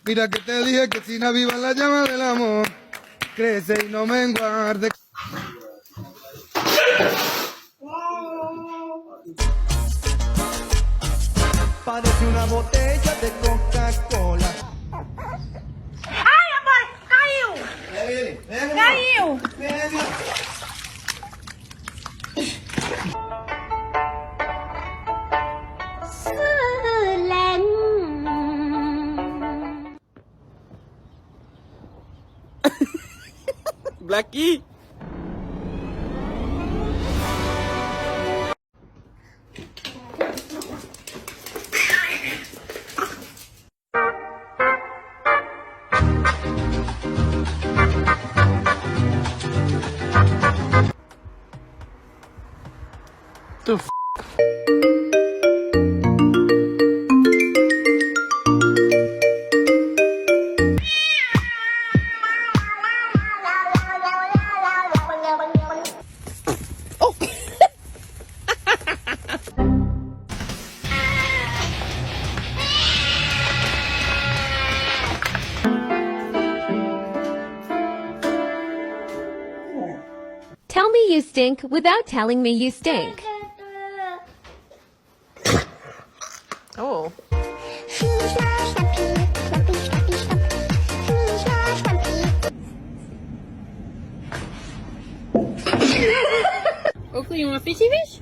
Mira que te dije que sin avivar la llama del amor, crece y no menguar. Parece una botella de Coca-Cola. Ai, amor, caiu! Caiu! Blackie. The f. Tell me you stink without telling me you stink. Oh. Oakley, you want fishy fish?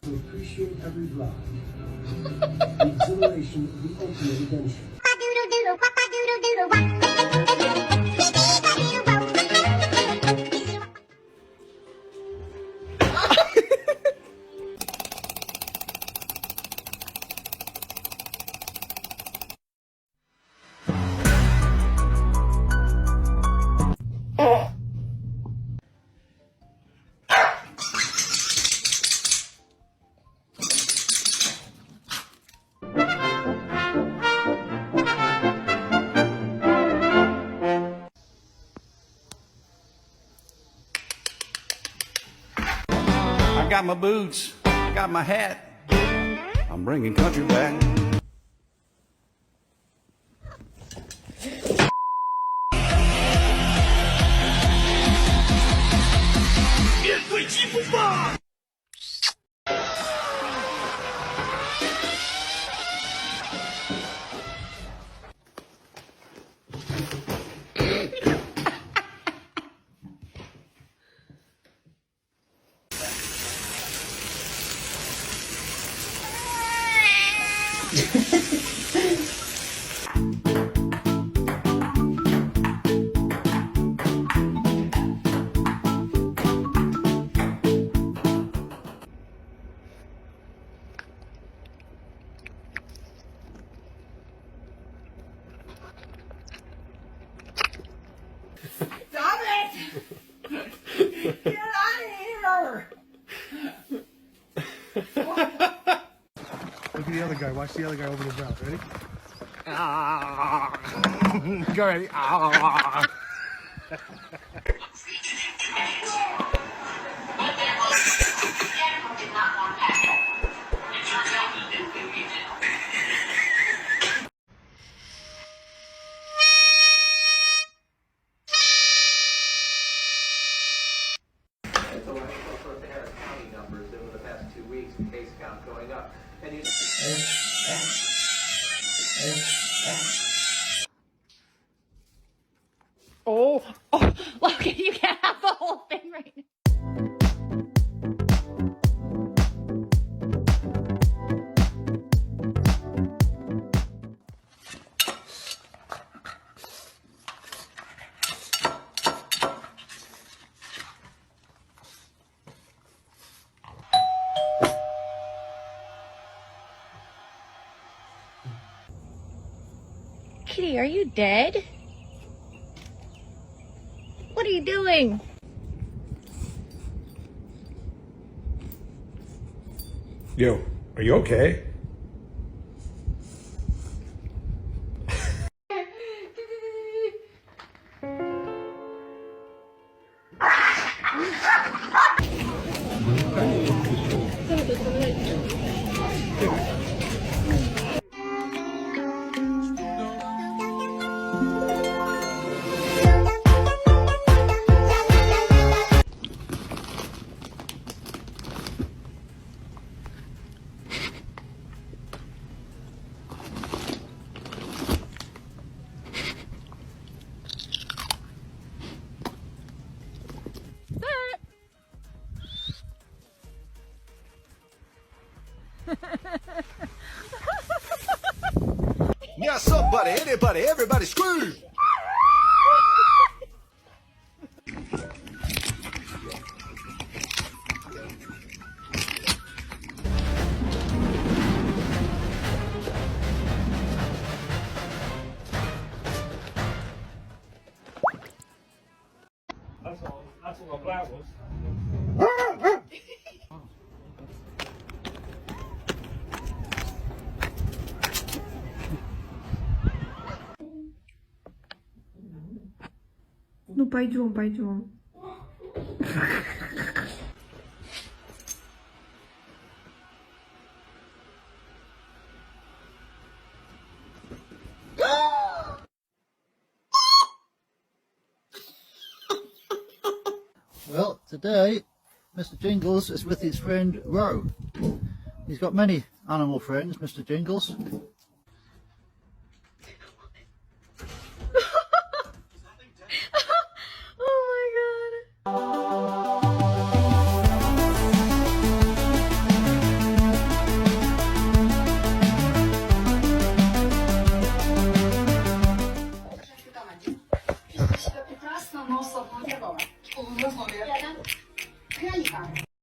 Appreciate every vlog. The exhilaration of the ultimate adventure. I got my boots, I got my hat. I'm bringing country back. Stop it! Get out of here! Look at the other guy. Watch the other guy open his mouth. Ready? Go ready. Ah. So when people look at Harris County numbers over the past 2 weeks, the case count going up. And you Oh, Logan, you can't have the whole thing right now. Kitty, are you dead? What are you doing? Yo, are you okay? Yeah, somebody, anybody, everybody scream! That's all the black was. Ну пойдем, пойдем. Well, today, Mr. Jingles is with his friend Ro. He's got many animal friends, Mr. Jingles.